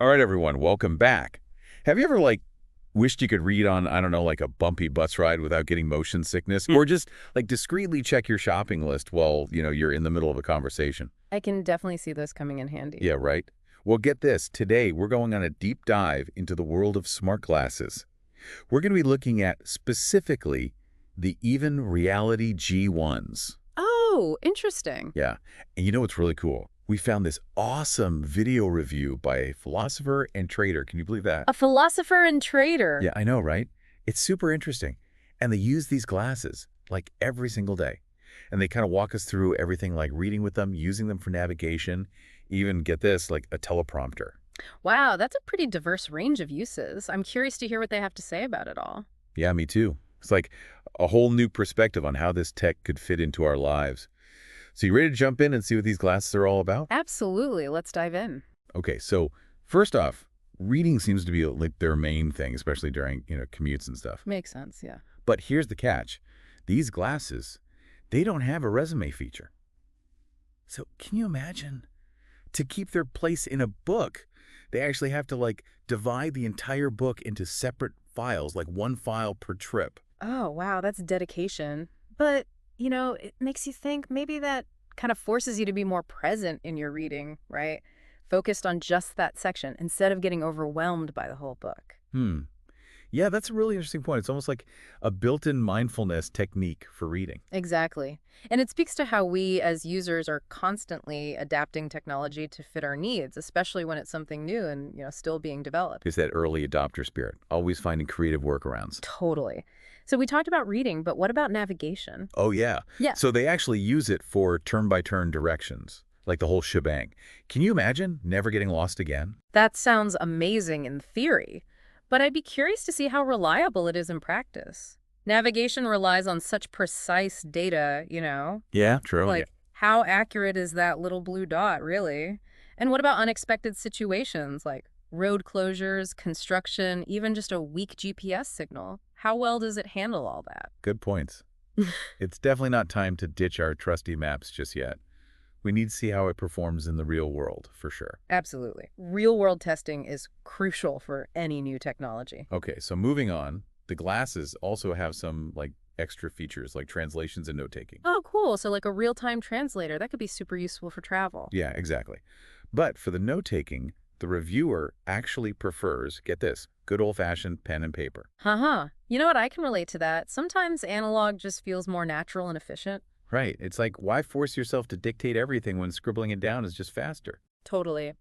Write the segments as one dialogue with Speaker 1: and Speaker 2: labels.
Speaker 1: All right, everyone, welcome back. Have you ever, wished you could read on, I don't know, like a bumpy bus ride without getting motion sickness? Or just, discreetly check your shopping list while, you're in the middle of a conversation?
Speaker 2: I can definitely see those coming in handy.
Speaker 1: Yeah, right? Well, get this. Today, we're going on a deep dive into the world of smart glasses. We're going to be looking at, specifically, the Even Reality G1s.
Speaker 2: Oh, interesting.
Speaker 1: Yeah. And you know what's really cool? We found this awesome video review by a philosopher and trader. Can you believe that?
Speaker 2: A philosopher and trader.
Speaker 1: Yeah, I know, right? It's super interesting. And they use these glasses, every single day. And they kind of walk us through everything like reading with them, using them for navigation, even, get this, like a teleprompter.
Speaker 2: Wow, that's a pretty diverse range of uses. I'm curious to hear what they have to say about it all.
Speaker 1: Yeah, me too. It's like a whole new perspective on how this tech could fit into our lives. So you ready to jump in and see what these glasses are all about?
Speaker 2: Absolutely. Let's dive in.
Speaker 1: Okay, so first off, reading seems to be like their main thing, especially during, commutes and stuff.
Speaker 2: Makes sense, yeah.
Speaker 1: But here's the catch. These glasses, they don't have a resume feature. So can you imagine? To keep their place in a book, they actually have to divide the entire book into separate files, like one file per trip.
Speaker 2: Oh, wow, that's dedication. But, it makes you think maybe that kind of forces you to be more present in your reading, right? Focused on just that section instead of getting overwhelmed by the whole book.
Speaker 1: Yeah, that's a really interesting point. It's almost like a built-in mindfulness technique for reading.
Speaker 2: Exactly. And it speaks to how we as users are constantly adapting technology to fit our needs, especially when it's something new and, still being developed.
Speaker 1: It's that early adopter spirit, always finding creative workarounds.
Speaker 2: Totally. So we talked about reading, but what about navigation?
Speaker 1: Oh, yeah.
Speaker 2: Yeah.
Speaker 1: So they actually use it for turn-by-turn directions, like the whole shebang. Can you imagine never getting lost again?
Speaker 2: That sounds amazing in theory, but I'd be curious to see how reliable it is in practice. Navigation relies on such precise data.
Speaker 1: Yeah, true.
Speaker 2: Like, how accurate is that little blue dot, really? And what about unexpected situations like road closures, construction, even just a weak GPS signal? How well does it handle all that?
Speaker 1: Good points. It's definitely not time to ditch our trusty maps just yet. We need to see how it performs in the real world, for sure.
Speaker 2: Absolutely. Real-world testing is crucial for any new technology.
Speaker 1: Okay, so moving on, the glasses also have some, extra features, like translations and note-taking.
Speaker 2: Oh, cool. So like a real-time translator, that could be super useful for travel.
Speaker 1: Yeah, exactly. But for the note-taking, the reviewer actually prefers, get this, good old-fashioned pen and paper.
Speaker 2: Uh-huh. You know what? I can relate to that. Sometimes analog just feels more natural and efficient.
Speaker 1: Right. It's like, why force yourself to dictate everything when scribbling it down is just faster?
Speaker 2: Totally.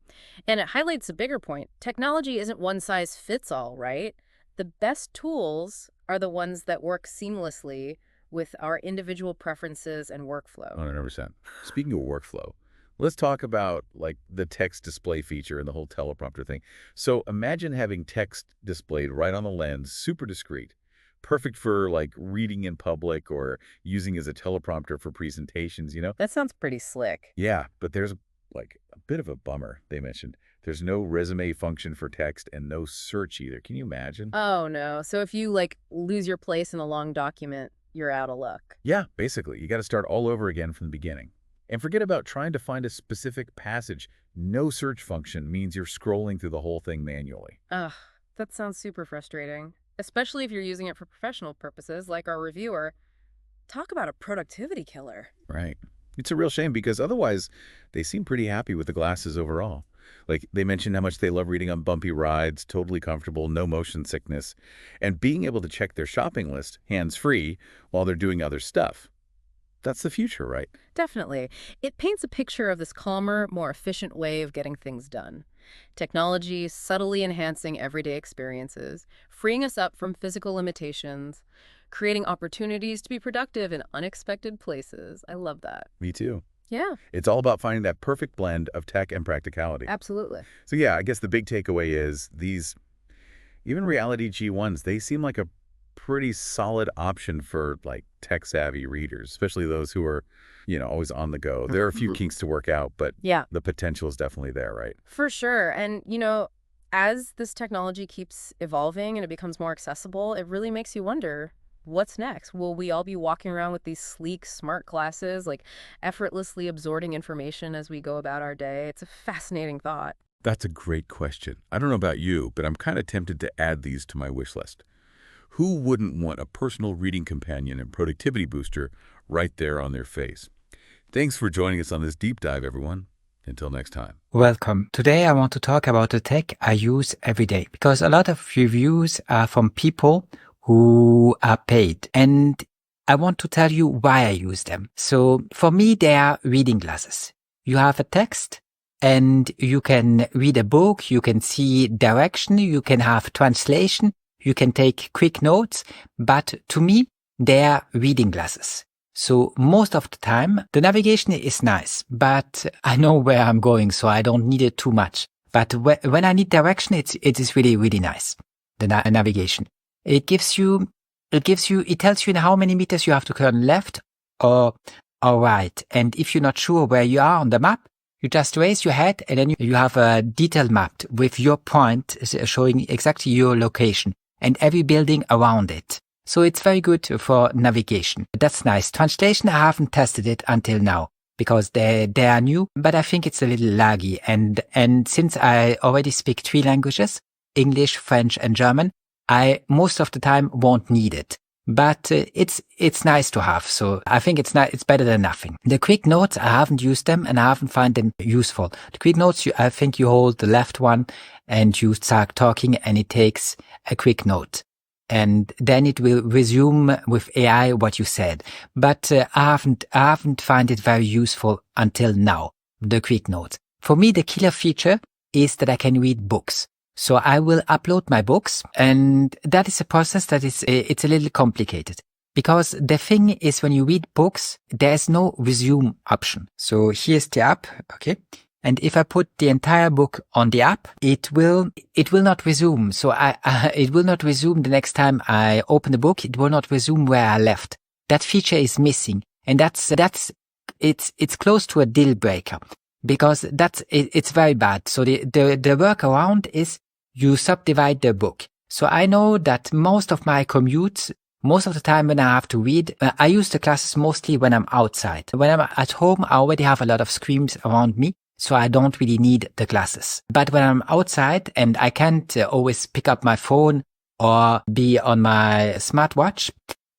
Speaker 2: And it highlights a bigger point. Technology isn't one size fits all, right? The best tools are the ones that work seamlessly with our individual preferences and workflow.
Speaker 1: 100%. Speaking of workflow, let's talk about, the text display feature and the whole teleprompter thing. So imagine having text displayed right on the lens, super discreet. Perfect for, reading in public or using as a teleprompter for presentations.
Speaker 2: That sounds pretty slick.
Speaker 1: Yeah, but there's, a bit of a bummer, they mentioned. There's no resume function for text and no search either. Can you imagine?
Speaker 2: Oh, no. So if you, lose your place in a long document, you're out of luck.
Speaker 1: Yeah, basically. You got to start all over again from the beginning. And forget about trying to find a specific passage. No search function means you're scrolling through the whole thing manually.
Speaker 2: Ugh, that sounds super frustrating. Especially if you're using it for professional purposes, like our reviewer. Talk about a productivity killer.
Speaker 1: Right. It's a real shame because otherwise they seem pretty happy with the glasses overall. They mentioned how much they love reading on bumpy rides, totally comfortable, no motion sickness, and being able to check their shopping list hands-free while they're doing other stuff. That's the future, right?
Speaker 2: Definitely. It paints a picture of this calmer, more efficient way of getting things done. Technology subtly enhancing everyday experiences, freeing us up from physical limitations, creating opportunities to be productive in unexpected places. I love that.
Speaker 1: Me too.
Speaker 2: Yeah,
Speaker 1: It's all about finding that perfect blend of tech and practicality.
Speaker 2: absolutely.
Speaker 1: So yeah, I guess the big takeaway is these, even reality G1s, they seem like a pretty solid option for tech-savvy readers, especially those who are, always on the go. There are a few kinks to work out, but
Speaker 2: Yeah,
Speaker 1: the potential is definitely there, right?
Speaker 2: for sure. And, as this technology keeps evolving and it becomes more accessible, it really makes you wonder, what's next? Will we all be walking around with these sleek, smart glasses, effortlessly absorbing information as we go about our day? It's a fascinating thought.
Speaker 1: That's a great question. I don't know about you, but I'm kind of tempted to add these to my wish list. Who wouldn't want a personal reading companion and productivity booster right there on their face? Thanks for joining us on this deep dive, everyone. Until next time.
Speaker 3: Welcome. Today I want to talk about the tech I use every day because a lot of reviews are from people who are paid, and I want to tell you why I use them. So for me, they are reading glasses. You have a text and you can read a book, you can see direction, you can have translation, you can take quick notes, but to me, they are reading glasses. So most of the time, the navigation is nice, but I know where I'm going, so I don't need it too much. But when I need direction, it is really, really nice. The navigation. It tells you in how many meters you have to turn left or right. And if you're not sure where you are on the map, you just raise your head and then you have a detail mapped with your point showing exactly your location and every building around it. So it's very good for navigation. That's nice. Translation, I haven't tested it until now because they are new, but I think it's a little laggy. And since I already speak 3 languages, English, French, and German, I most of the time won't need it. But it's nice to have. So I think it's better than nothing. The quick notes, I haven't used them and I haven't found them useful. The quick notes, I think you hold the left one and you start talking and it takes a quick note. And then it will resume with AI what you said. But I haven't found it very useful until now, the quick notes. For me, the killer feature is that I can read books. So I will upload my books, and that is a process that it's a little complicated. Because the thing is, when you read books, there's no resume option. So here's the app, okay? And if I put the entire book on the app, it will not resume. So it will not resume the next time I open the book. It will not resume where I left. That feature is missing. And it's close to a deal breaker because it's very bad. So the workaround is you subdivide the book. So I know that most of my commutes, most of the time when I have to read, I use the glasses mostly when I'm outside. When I'm at home, I already have a lot of screens around me. So I don't really need the glasses. But when I'm outside and I can't always pick up my phone or be on my smartwatch,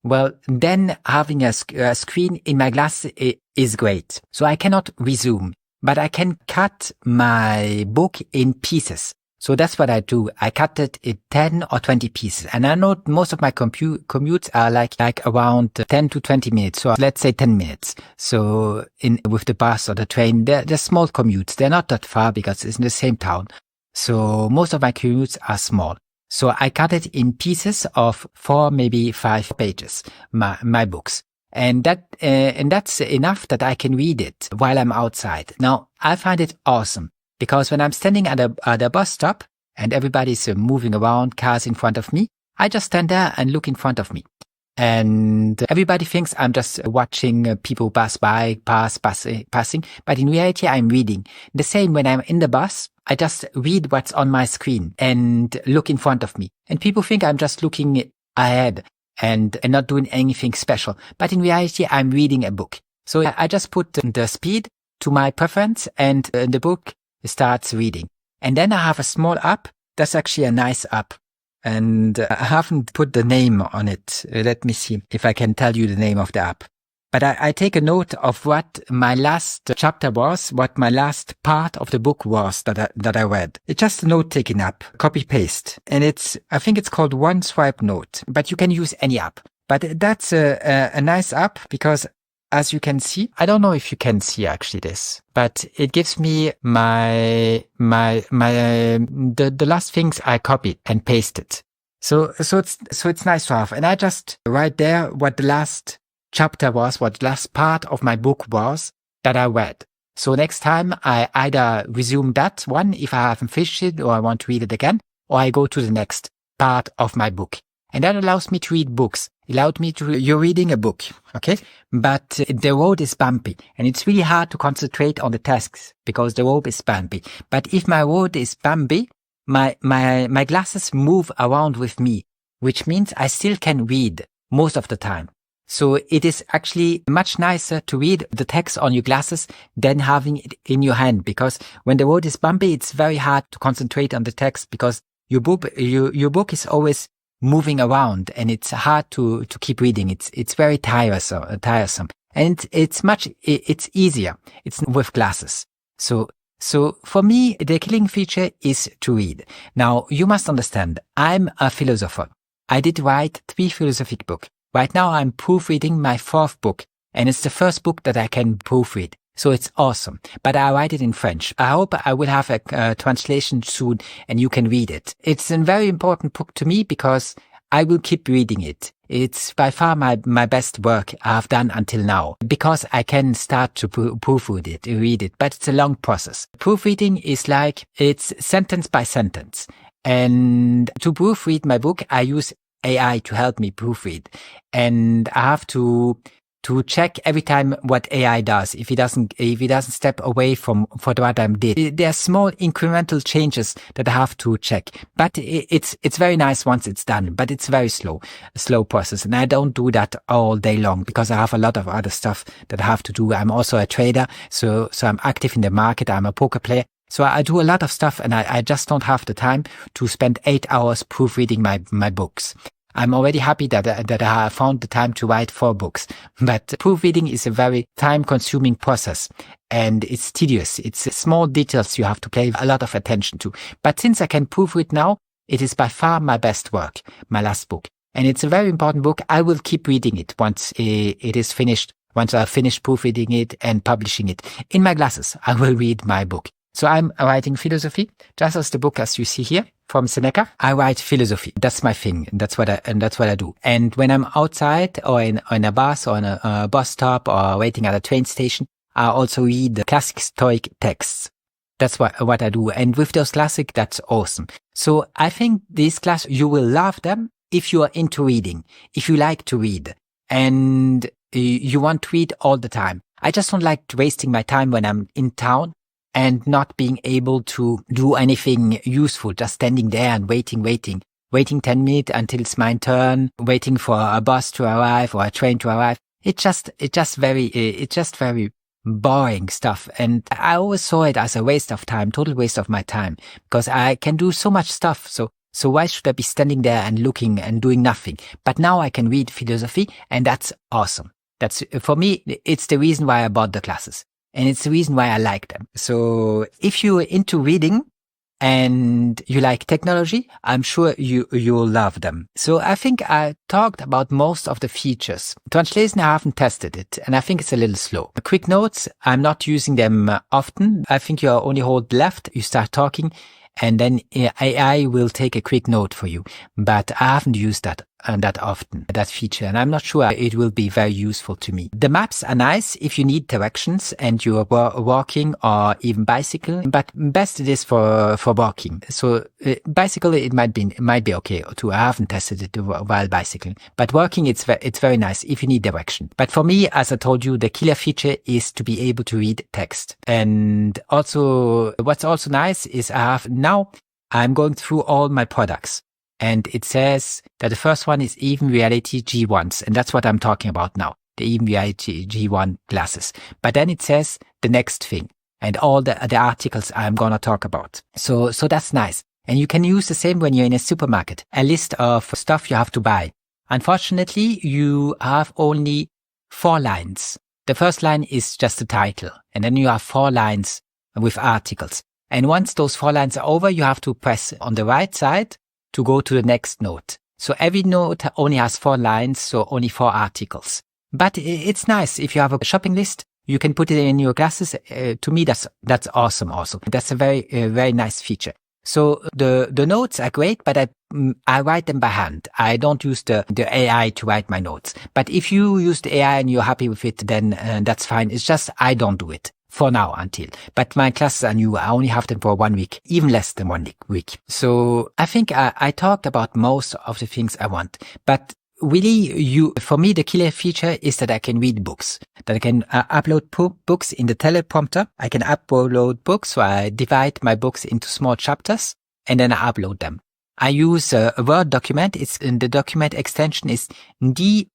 Speaker 3: well, then having a screen in my glasses is great. So I cannot resume, but I can cut my book in pieces. So that's what I do. I cut it in 10 or 20 pieces. And I know most of my commutes are like around 10 to 20 minutes. So let's say 10 minutes. So with the bus or the train, they're small commutes. They're not that far because it's in the same town. So most of my commutes are small. So I cut it in pieces of 4, maybe 5 pages, my books. And that's enough that I can read it while I'm outside. Now, I find it awesome. Because when I'm standing at a bus stop and everybody's moving around, cars in front of me, I just stand there and look in front of me. And everybody thinks I'm just watching people passing. But in reality, I'm reading. The same when I'm in the bus, I just read what's on my screen and look in front of me. And people think I'm just looking ahead and not doing anything special. But in reality, I'm reading a book. So I just put the speed to my preference and the book starts reading. And then I have a small app. That's actually a nice app. And I haven't put the name on it. Let me see if I can tell you the name of the app. But I take a note of what my last chapter was, what my last part of the book was that I read. It's just a note-taking app, copy-paste. And I think it's called One Swipe Note, but you can use any app. But that's a nice app because as you can see, I don't know if you can see actually this, but it gives me the last things I copied and pasted. So it's nice to have. And I just write there what the last chapter was, what the last part of my book was that I read. So next time I either resume that one if I haven't finished it or I want to read it again, or I go to the next part of my book. And that allows me to read books. You're reading a book, okay? But the road is bumpy and it's really hard to concentrate on the tasks because the road is bumpy. But if my road is bumpy, my glasses move around with me, which means I still can read most of the time. So it is actually much nicer to read the text on your glasses than having it in your hand, because when the road is bumpy, it's very hard to concentrate on the text because your book is always moving around and it's hard to keep reading. It's very tiresome. And it's easier. It's with glasses. So for me, the killing feature is to read. Now, you must understand, I'm a philosopher. I did write 3 philosophic books. Right now, I'm proofreading my 4th book, and it's the first book that I can proofread. So it's awesome. But I write it in French. I hope I will have a translation soon, and you can read it. It's a very important book to me because I will keep reading it. It's by far my best work I've done until now, because I can start to read it, but it's a long process. Proofreading is like, it's sentence by sentence. And to proofread my book, I use AI to help me proofread. And I have to check every time what AI does. If he doesn't step away from what I did. There are small incremental changes that I have to check. But it's very nice once it's done, but it's very slow process. And I don't do that all day long because I have a lot of other stuff that I have to do. I'm also a trader. So I'm active in the market. I'm a poker player. So I do a lot of stuff and I just don't have the time to spend 8 hours proofreading my books. I'm already happy that I found the time to write 4 books, but proofreading is a very time-consuming process and it's tedious. It's small details you have to pay a lot of attention to. But since I can proofread now, it is by far my best work, my last book. And it's a very important book. I will keep reading it once it is finished, once I finish proofreading it and publishing it. In my glasses, I will read my book. So I'm writing philosophy, just as the book as you see here from Seneca. I write philosophy. That's my thing. That's what I do. And when I'm outside or in a bus or on a bus stop or waiting at a train station, I also read the classic Stoic texts. That's what I do. And with those classic, that's awesome. So I think these class, you will love them if you are into reading, if you like to read and you want to read all the time. I just don't like wasting my time when I'm in town and not being able to do anything useful, just standing there and waiting 10 minutes until it's my turn, waiting for a bus to arrive or a train to arrive. It's just very boring stuff. And I always saw it as a waste of time, total waste of my time, because I can do so much stuff. So why should I be standing there and looking and doing nothing? But now I can read philosophy and that's awesome. That's, for me, it's the reason why I bought the classes. And it's the reason why I like them. So if you're into reading and you like technology, I'm sure you'll love them. So I think I talked about most of the features. Translation, I haven't tested it, and I think it's a little slow. Quick notes, I'm not using them often. I think you only hold left, you start talking, and then AI will take a quick note for you. But I haven't used that often, that feature, and I'm not sure it will be very useful to me. The maps are nice if you need directions and you're walking or even bicycle, but best it is for walking. So bicycle, it might be okay too. I haven't tested it while bicycling, but walking, it's very nice if you need direction. But for me, as I told you, the killer feature is to be able to read text. And also, what's also nice is I'm going through all my products. And it says that the first one is Even Reality G1s. And that's what I'm talking about now, the Even Reality G1 glasses. But then it says the next thing and all the articles I'm going to talk about. So that's nice. And you can use the same when you're in a supermarket, a list of stuff you have to buy. Unfortunately, you have only 4 lines. The first line is just the title. And then you have 4 lines with articles. And once those 4 lines are over, you have to press on the right side to go to the next note. So every note only has 4 lines, so only 4 articles. But it's nice. If you have a shopping list, you can put it in your glasses. To me, that's awesome also. That's a very nice feature. So the notes are great, but I write them by hand. I don't use the AI to write my notes. But if you use the AI and you're happy with it, then that's fine. It's just I don't do it. For now, but my classes are new. I only have them for 1 week, even less than 1 week. So I think I talked about most of the things I want, but really for me, the killer feature is that I can read books, that I can upload books in the teleprompter. I can upload books. So I divide my books into small chapters and then I upload them. I use a Word document. The document extension is DOCUMENT.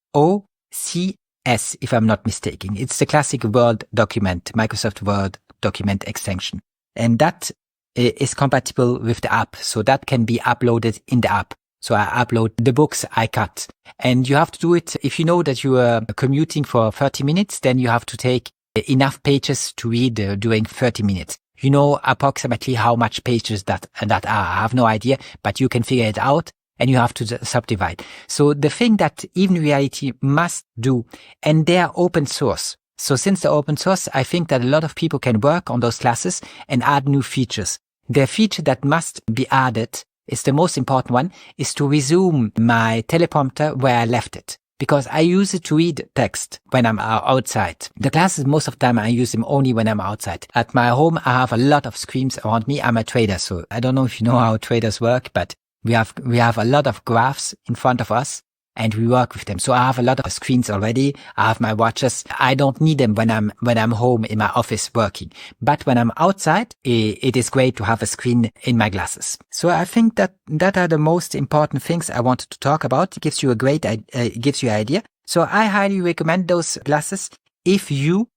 Speaker 3: CS, if I'm not mistaken. It's the classic Word document, Microsoft Word document extension. And that is compatible with the app. So that can be uploaded in the app. So I upload the books I cut. And you have to do it, if you know that you are commuting for 30 minutes, then you have to take enough pages to read during 30 minutes. You know approximately how much pages that are. I have no idea, but you can figure it out and you have to subdivide. So the thing that Even Reality must do, and they are open source. So since they're open source, I think that a lot of people can work on those classes and add new features. The feature that must be added is the most important one, is to resume my teleprompter where I left it. Because I use it to read text when I'm outside. The classes, most of the time, I use them only when I'm outside. At my home, I have a lot of screens around me. I'm a trader, so I don't know if you know how traders work, but we have a lot of graphs in front of us and we work with them. So I have a lot of screens already. I have my watches. I don't need them when I'm home in my office working. But when I'm outside, it is great to have a screen in my glasses. So I think that are the most important things I wanted to talk about. It gives you it gives you an idea. So I highly recommend those glasses if you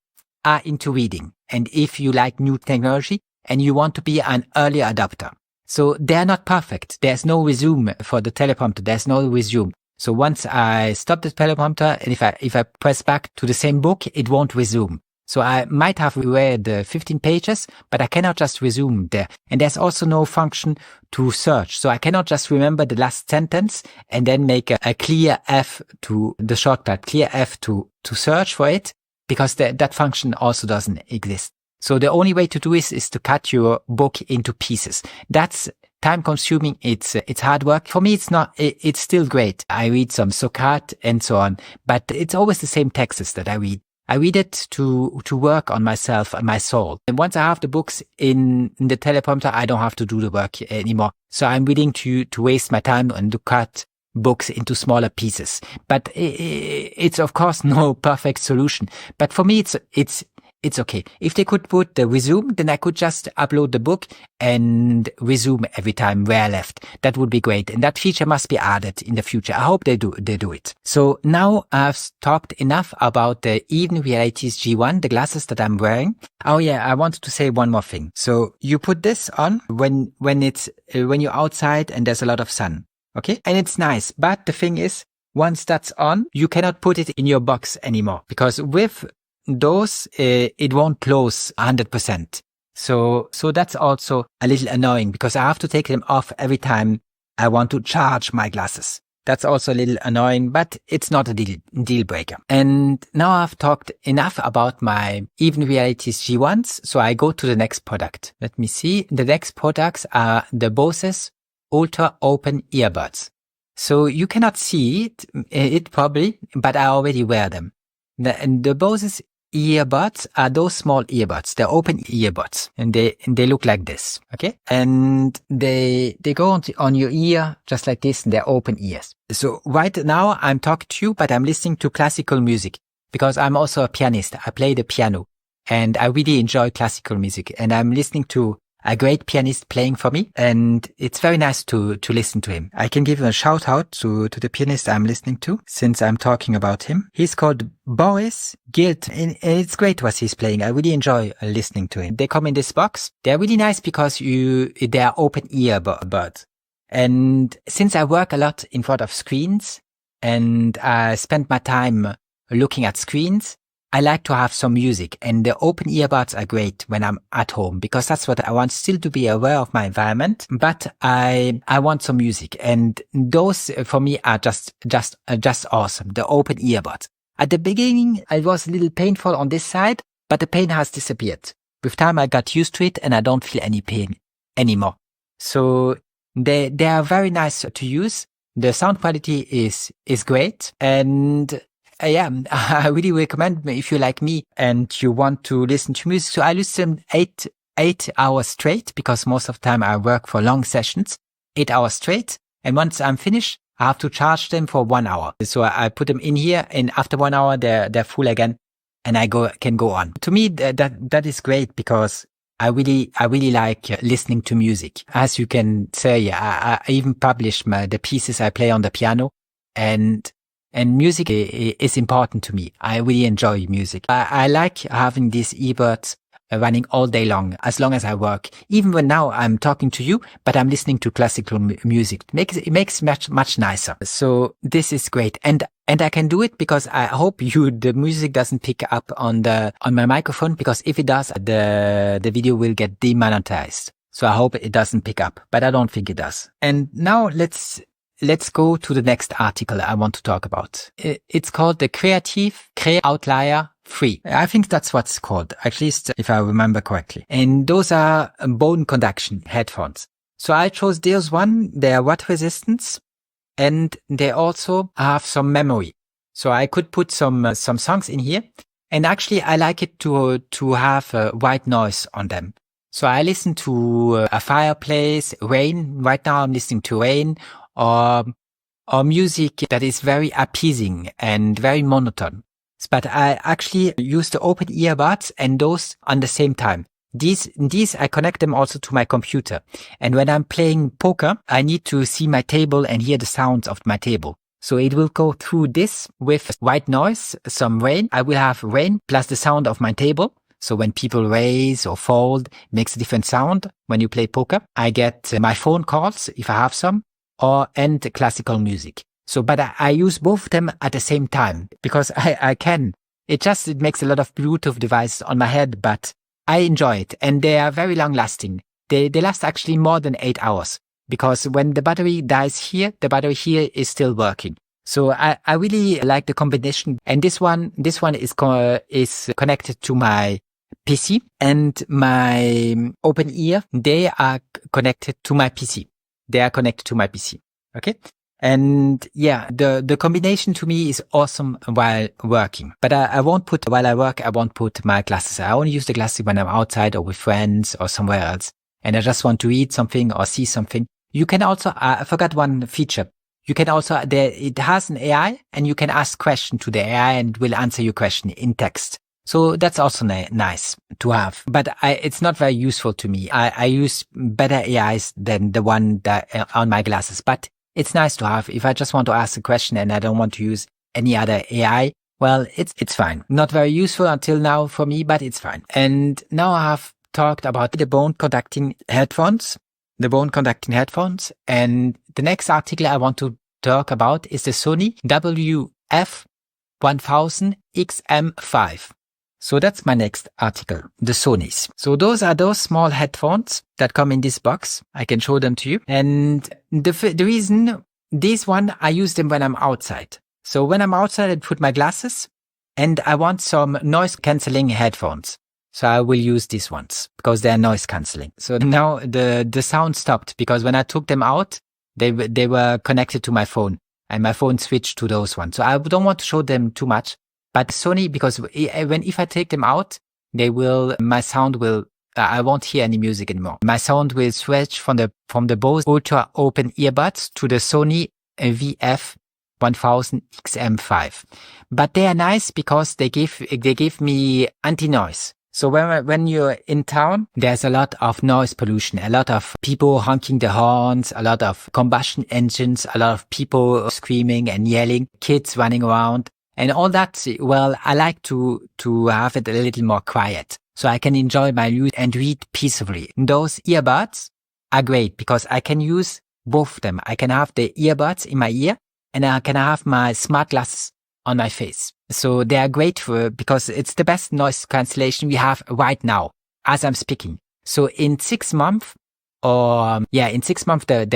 Speaker 3: are into reading and if you like new technology and you want to be an early adopter. So they're not perfect. There's no resume for the teleprompter. There's no resume. So once I stop the teleprompter, and if I press back to the same book, it won't resume. So I might have read 15 pages, but I cannot just resume there. And there's also no function to search. So I cannot just remember the last sentence and then make a clear F to the shortcut, clear F to search for it, because that function also doesn't exist. So the only way to do this is to cut your book into pieces. That's time consuming. It's hard work. For me, it's not, it's still great. I read some Socrates and so on, but it's always the same texts that I read. I read it to work on myself and my soul. And once I have the books in the teleprompter, I don't have to do the work anymore. So I'm willing to waste my time and to cut books into smaller pieces. But it's of course no perfect solution. But for me, it's okay. If they could put the resume, then I could just upload the book and resume every time where I left. That would be great. And that feature must be added in the future. I hope they do it. So now I've talked enough about the Even Realities G1, the glasses that I'm wearing. Oh yeah, I wanted to say one more thing. So you put this on when you're outside and there's a lot of sun. Okay. And it's nice. But the thing is, once that's on, you cannot put it in your box anymore, because with those, it won't close 100%. So that's also a little annoying, because I have to take them off every time I want to charge my glasses. That's also a little annoying, but it's not a deal breaker. And now I've talked enough about my Even Realities G1s. So I go to the next product. Let me see. The next products are the Bose's Ultra Open Earbuds. So you cannot see it probably, but I already wear them. The Bose's earbuds are those small earbuds. They're open earbuds, and they look like this. Okay. And they go on your ear just like this, and they're open ears. So right now I'm talking to you, but I'm listening to classical music because I'm also a pianist. I play the piano and I really enjoy classical music, and I'm listening to a great pianist playing for me, and it's very nice to listen to him. I can give a shout out to the pianist I'm listening to, since I'm talking about him. He's called Boris Gilt, and it's great what he's playing. I really enjoy listening to him. They come in this box. They're really nice because they are open earbuds. And since I work a lot in front of screens and I spend my time looking at screens, I like to have some music, and the open earbuds are great when I'm at home, because that's what I want, still to be aware of my environment, but I want some music, and those for me are just awesome. The open earbuds. At the beginning, it was a little painful on this side, but the pain has disappeared. With time, I got used to it and I don't feel any pain anymore. So they are very nice to use. The sound quality is great, and yeah, I really recommend, if you like me and you want to listen to music. So I listen 8 hours straight, because most of the time I work for long sessions, 8 hours straight. And once I'm finished, I have to charge them for 1 hour. So I put them in here, and after 1 hour, they're full again, and I can go on. To me, that is great, because I really like listening to music. As you can say, I even publish the pieces I play on the piano, and And music is important to me. I really enjoy music. I like having these earbuds running all day long as I work. Even when now I'm talking to you, but I'm listening to classical music. It makes much nicer. So this is great. And I can do it because I hope the music doesn't pick up on my microphone, because if it does, the video will get demonetized. So I hope it doesn't pick up, but I don't think it does. And now let's go to the next article I want to talk about. It's called the Creative Outlier 3. I think that's what it's called, at least if I remember correctly. And those are bone conduction headphones. So I chose those one. They are water resistance, and they also have some memory. So I could put some songs in here. And actually I like it to have white noise on them. So I listen to a fireplace, rain. Right now I'm listening to rain, or music that is very appeasing and very monotone. But I actually use the open earbuds and those on the same time. These I connect them also to my computer. And when I'm playing poker, I need to see my table and hear the sounds of my table. So it will go through this with white noise, some rain. I will have rain plus the sound of my table. So when people raise or fold, it makes a different sound when you play poker. I get my phone calls if I have some, and classical music. So, but I use both of them at the same time because I can. It makes a lot of Bluetooth devices on my head, but I enjoy it. And they are very long lasting. They last actually more than 8 hours, because when the battery dies here, the battery here is still working. So I really like the combination. And this one is connected to my PC, and my open ear, they are connected to my PC. Okay. And yeah, the combination to me is awesome while working. But while I work, I won't put my glasses. I only use the glasses when I'm outside or with friends or somewhere else. And I just want to read something or see something. You can also, I forgot one feature. You can also, it has an AI, and you can ask question to the AI and will answer your question in text. So that's also nice to have, but it's not very useful to me. I use better AIs than the one that on my glasses, but it's nice to have. If I just want to ask a question and I don't want to use any other AI, well, it's fine. Not very useful until now for me, but it's fine. And now I have talked about the bone conducting headphones, and the next article I want to talk about is the Sony WF-1000 XM5. So that's my next article, the Sonys. So those are those small headphones that come in this box. I can show them to you. And the reason, this one, I use them when I'm outside. So when I'm outside, I put my glasses, and I want some noise cancelling headphones. So I will use these ones because they're noise cancelling. So now the sound stopped because when I took them out, they were connected to my phone, and my phone switched to those ones. So I don't want to show them too much. But Sony, because if I take them out, my sound will, I won't hear any music anymore. My sound will switch from the Bose Ultra Open Earbuds to the Sony WF-1000 XM5. But they are nice because they give me anti-noise. So when you're in town, there's a lot of noise pollution, a lot of people honking the horns, a lot of combustion engines, a lot of people screaming and yelling, kids running around. And all that, well, I like to have it a little more quiet, so I can enjoy my music and read peacefully. Those earbuds are great because I can use both of them. I can have the earbuds in my ear, and I can have my smart glasses on my face. So they are great because it's the best noise cancellation we have right now as I'm speaking. So in 6 months, they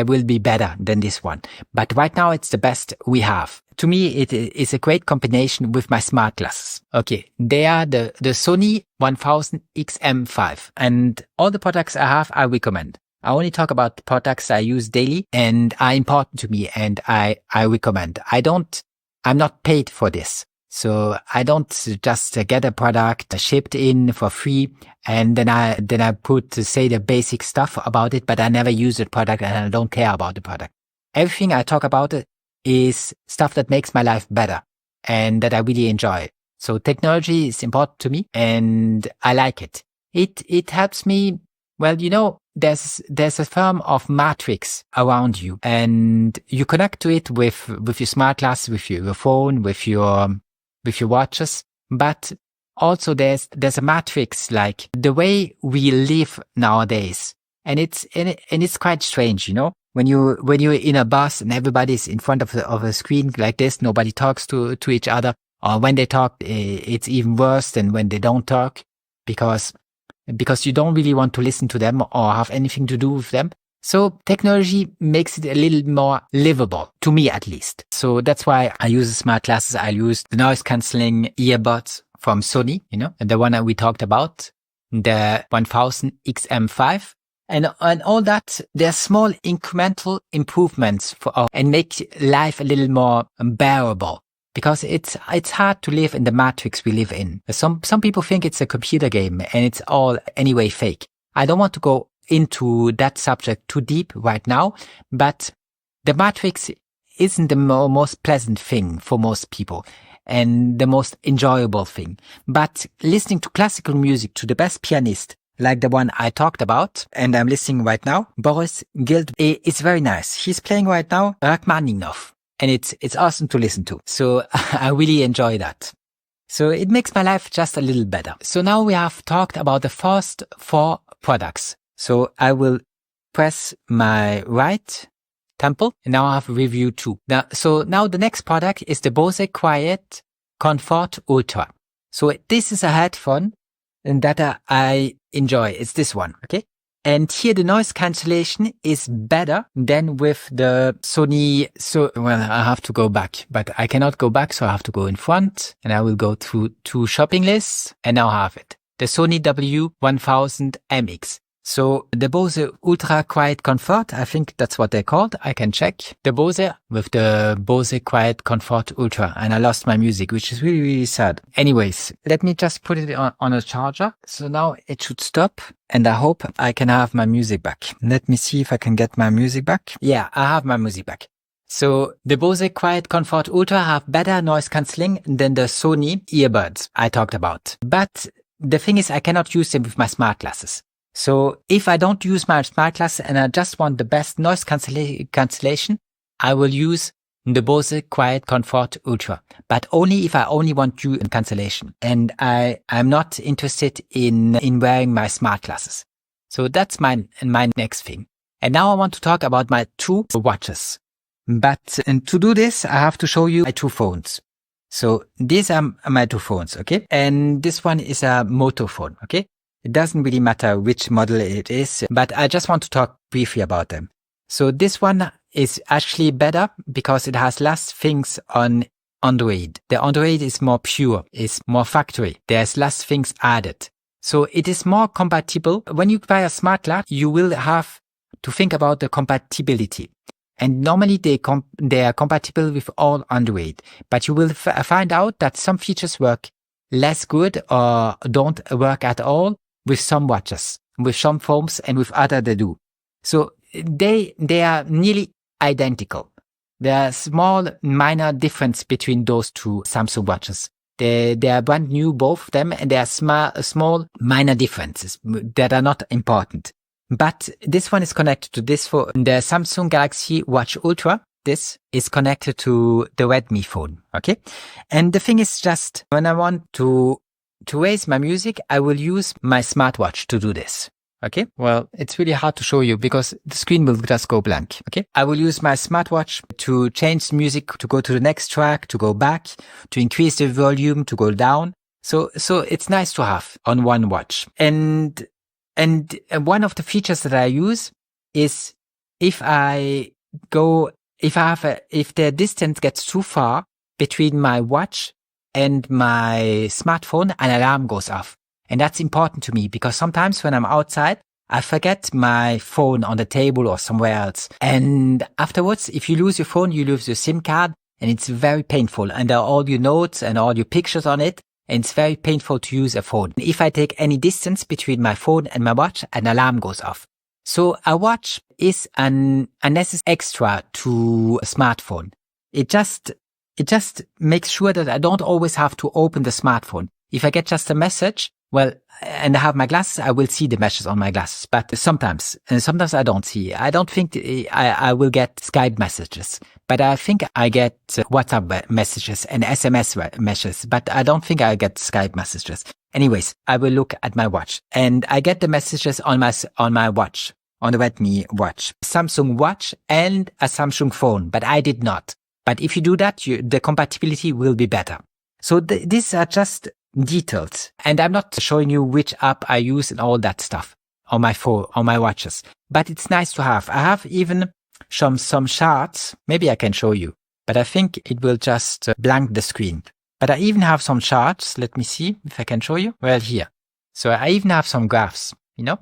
Speaker 3: will be better than this one. But right now it's the best we have. To me, it is a great combination with my smart glasses. Okay, they are the Sony 1000 XM5, and all the products I have, I recommend. I only talk about the products I use daily and are important to me, and I recommend. I'm not paid for this. So I don't just get a product shipped in for free, and then I put to say the basic stuff about it, but I never use the product and I don't care about the product. Everything I talk about is stuff that makes my life better and that I really enjoy. So technology is important to me and I like it. It helps me Well, there's a form of matrix around you, and you connect to it with your smart glasses, with your phone, with your watches. But also there's a matrix, like the way we live nowadays, and it's quite strange, when you're in a bus and everybody's in front of a screen like this, nobody talks to each other, or when they talk, it's even worse than when they don't talk, because you don't really want to listen to them or have anything to do with them. So technology makes it a little more livable, to me at least. So that's why I use the smart glasses. I use the noise cancelling earbuds from Sony, the one that we talked about, the 1000 XM5. And all that, there's small incremental improvements and make life a little more bearable. Because it's hard to live in the matrix we live in. Some people think it's a computer game and it's all anyway fake. I don't want to go into that subject too deep right now, but the matrix isn't the most pleasant thing for most people and the most enjoyable thing. But listening to classical music to the best pianist, like the one I talked about, and I'm listening right now, Boris Gild, it's very nice. He's playing right now Rachmaninoff. And it's awesome to listen to. So I really enjoy that. So it makes my life just a little better. So now we have talked about the first 4 products. So I will press my right temple, and now I have review 2. Now the next product is the Bose Quiet Comfort Ultra. So this is a headphone that I enjoy. It's this one, okay? And here the noise cancellation is better than with the Sony. I have to go back, but I cannot go back, so I have to go in front, and I will go to shopping lists, and now I have it. The Sony W1000 MX. So the Bose Ultra Quiet Comfort, I think that's what they're called. I can check. The Bose with the Bose Quiet Comfort Ultra, and I lost my music, which is really, really sad. Anyways, let me just put it on a charger. So now it should stop, and I hope I can have my music back. Let me see if I can get my music back. Yeah, I have my music back. So the Bose Quiet Comfort Ultra have better noise cancelling than the Sony earbuds I talked about. But the thing is, I cannot use them with my smart glasses. So if I don't use my smart glasses and I just want the best noise cancellation, I will use the Bose Quiet Comfort Ultra, but only if I only want cancellation. And I'm not interested in wearing my smart glasses. So that's my next thing. And now I want to talk about my 2 watches. But to do this, I have to show you my 2 phones. So these are my 2 phones, okay? And this one is a Moto phone, okay? It doesn't really matter which model it is, but I just want to talk briefly about them. So this one is actually better because it has less things on Android. The Android is more pure, is more factory. There's less things added. So it is more compatible. When you buy a smart glass, you will have to think about the compatibility. And normally they are compatible with all Android, but you will find out that some features work less good or don't work at all with some watches, with some phones, and with other they do. So they are nearly identical. There are small minor difference between those 2 Samsung watches. They are brand new, both of them, and there are small minor differences that are not important. But this one is connected to this phone, the Samsung Galaxy Watch Ultra. This is connected to the Redmi phone, okay? And the thing is just, when I want to raise my music, I will use my smartwatch to do this. Okay. Well, it's really hard to show you because the screen will just go blank. Okay. I will use my smartwatch to change the music, to go to the next track, to go back, to increase the volume, to go down. So it's nice to have on one watch. And one of the features that I use is if the distance gets too far between my watch and my smartphone, an alarm goes off. And that's important to me because sometimes when I'm outside, I forget my phone on the table or somewhere else. And afterwards, if you lose your phone, you lose your SIM card and it's very painful. And there are all your notes and all your pictures on it. And it's very painful to use a phone. If I take any distance between my phone and my watch, an alarm goes off. So a watch is an unnecessary extra to a smartphone. It just makes sure that I don't always have to open the smartphone. If I get just a message well, and I have my glasses, I will see the messages on my glasses. But sometimes I don't see. I don't think I will get Skype messages, but I think I get WhatsApp messages and SMS messages, but I don't think I get Skype messages. Anyways, I will look at my watch and I get the messages on my watch, on the Redmi watch, Samsung watch and a Samsung phone, but I did not. But if you do that, the compatibility will be better. So these are just details. And I'm not showing you which app I use and all that stuff on my phone, on my watches. But it's nice to have. I have even some charts. Maybe I can show you, but I think it will just blank the screen. But I even have some charts. Let me see if I can show you. Well, here. So I even have some graphs, you know?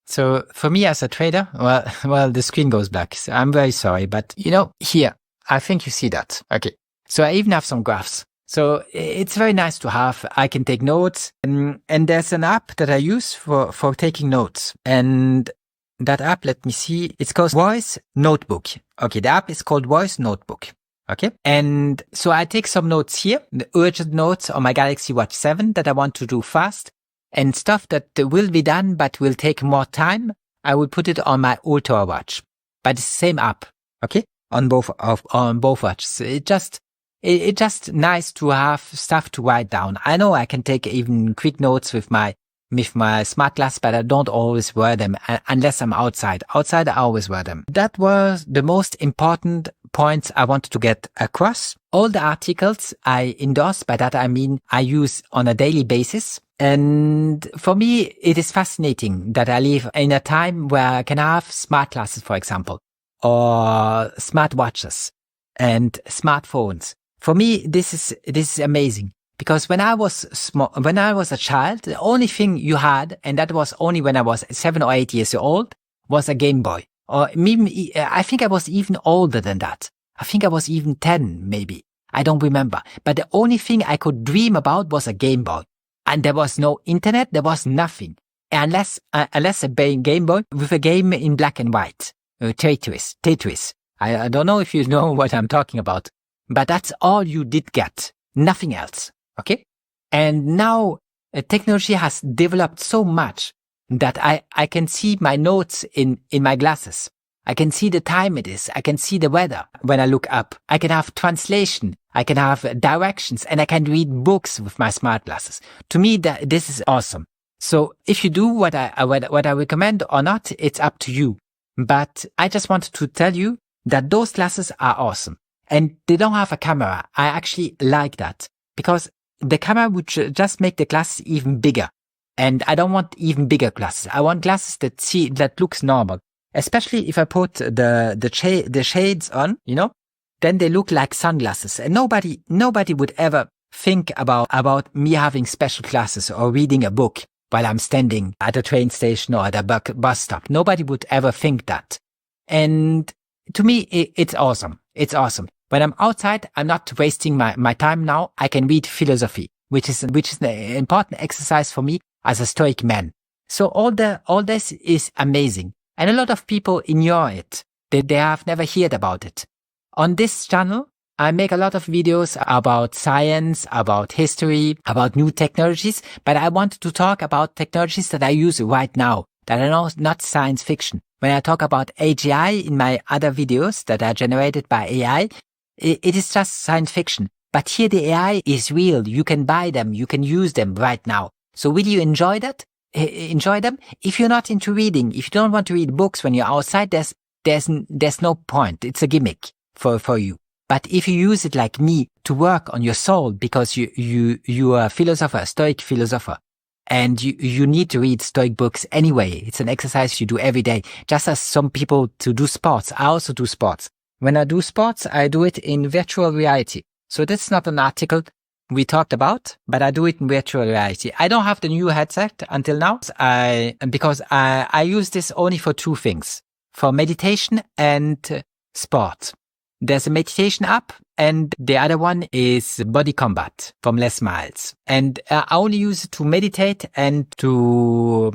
Speaker 3: So for me as a trader, well, the screen goes black. So I'm very sorry, but you know, here, I think you see that. Okay. So I even have some graphs. So it's very nice to have. I can take notes, and there's an app that I use for taking notes. And that app, let me see, it's called Voice Notebook. Okay, the app is called Voice Notebook. Okay, and so I take some notes here, the urgent notes on my Galaxy Watch 7 that I want to do fast, and stuff that will be done but will take more time. I will put it on my Ultra watch, but it's the same app. Okay, on both watches. It's just nice to have stuff to write down. I know I can take even quick notes with my smart glass, but I don't always wear them unless I'm outside. Outside, I always wear them. That was the most important points I wanted to get across. All the articles I endorse, by that I mean I use on a daily basis. And for me, it is fascinating that I live in a time where I can have smart glasses, for example, or smart watches and smartphones. For me, this is amazing, because when I was a child, the only thing you had, and that was only when I was 7 or 8 years old, was a Game Boy. Or maybe, I think I was even older than that. I think I was even 10, maybe. I don't remember. But the only thing I could dream about was a Game Boy. And there was no internet, there was nothing. Unless a Game Boy with a game in black and white. Tetris. I don't know if you know what I'm talking about. But that's all you did get. Nothing else. Okay? And now technology has developed so much that I can see my notes in my glasses. I can see the time it is. I can see the weather when I look up. I can have translation. I can have directions, and I can read books with my smart glasses. To me, this is awesome. So if you do what I recommend or not, it's up to you. But I just wanted to tell you that those glasses are awesome. And they don't have a camera. I actually like that, because the camera would just make the glasses even bigger. And I don't want even bigger glasses. I want glasses that looks normal. Especially if I put the shades on, you know, then they look like sunglasses. And nobody would ever think about me having special glasses or reading a book while I'm standing at a train station or at a bus stop. Nobody would ever think that. And to me, it's awesome. It's awesome. When I'm outside, I'm not wasting my time now. I can read philosophy, which is an important exercise for me as a Stoic man. So all this is amazing. And a lot of people ignore it. They have never heard about it. On this channel, I make a lot of videos about science, about history, about new technologies, but I wanted to talk about technologies that I use right now, that are not science fiction. When I talk about AGI in my other videos that are generated by AI, it is just science fiction. But here the AI is real. You can buy them. You can use them right now. So will you enjoy that? Enjoy them? If you're not into reading, if you don't want to read books when you're outside, there's no point. It's a gimmick for you. But if you use it like me to work on your soul, because you are a philosopher, a Stoic philosopher, and you need to read Stoic books anyway. It's an exercise you do every day. Just as some people to do sports. I also do sports. When I do sports, I do it in virtual reality. So that's not an article we talked about, but I do it in virtual reality. I don't have the new headset until now, because I use this only for two things, for meditation and sport. There's a meditation app, and the other one is Body Combat from Les Miles. And I only use it to meditate and to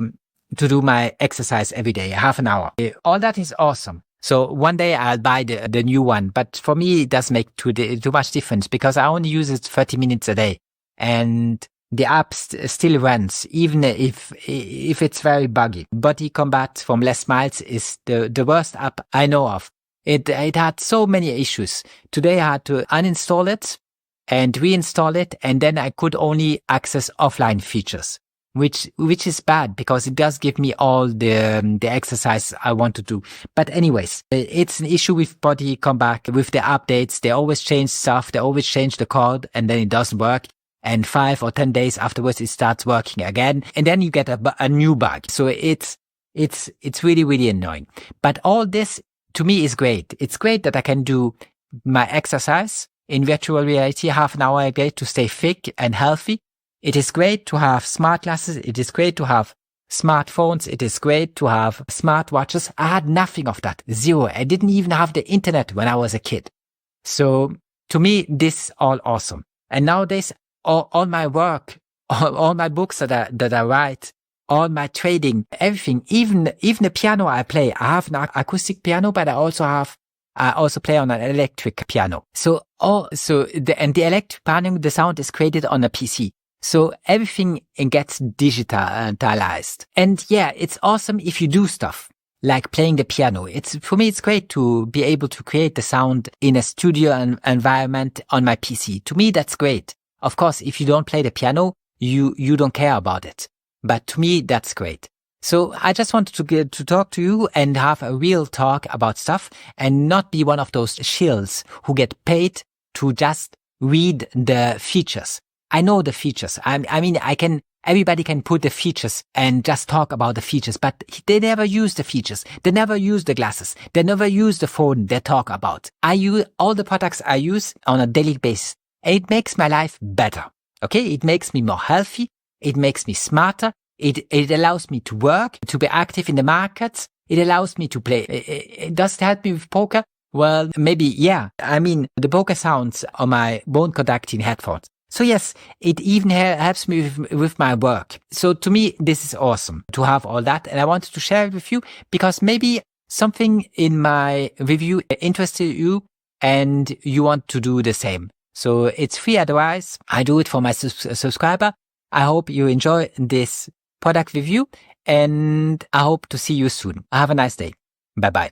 Speaker 3: do my exercise every day, half an hour. All that is awesome. So one day I'll buy the new one, but for me it does make too much difference, because I only use it 30 minutes a day. And the app still runs, even if it's very buggy. Body Combat from Les Miles is the worst app I know of. It had so many issues. Today I had to uninstall it and reinstall it, and then I could only access offline features, which is bad because it does give me all the exercise I want to do. But anyways, it's an issue with Body Combat, with the updates. They always change stuff. They always change the code and then it doesn't work. And 5 or 10 days afterwards, it starts working again. And then you get a new bug. So it's really, really annoying. But all this to me is great. It's great that I can do my exercise in virtual reality, half an hour a day to stay fit and healthy. It is great to have smart glasses. It is great to have smartphones. It is great to have smartwatches. I had nothing of that. Zero. I didn't even have the internet when I was a kid. So to me, this is all awesome. And nowadays, all my work, all my books that I write, all my trading, everything, even the piano I play. I have an acoustic piano, but I also play on an electric piano. The electric piano, the sound is created on a PC. So everything gets digitalized. And yeah, it's awesome if you do stuff like playing the piano. For me, it's great to be able to create the sound in a studio environment on my PC. To me, that's great. Of course, if you don't play the piano, you don't care about it. But to me, that's great. So I just wanted to talk to you and have a real talk about stuff and not be one of those shills who get paid to just read the features. I know the features. Everybody can put the features and just talk about the features, but they never use the features. They never use the glasses. They never use the phone they talk about. I use all the products I use on a daily basis. It makes my life better. Okay. It makes me more healthy. It makes me smarter. It allows me to work, to be active in the markets. It allows me to play. It does help me with poker. Well, maybe, yeah. The poker sounds on my bone conducting headphones. So yes, it even helps me with my work. So to me, this is awesome to have all that. And I wanted to share it with you because maybe something in my review interested you and you want to do the same. So it's free advice. I do it for my subscriber. I hope you enjoy this product review and I hope to see you soon. Have a nice day. Bye bye.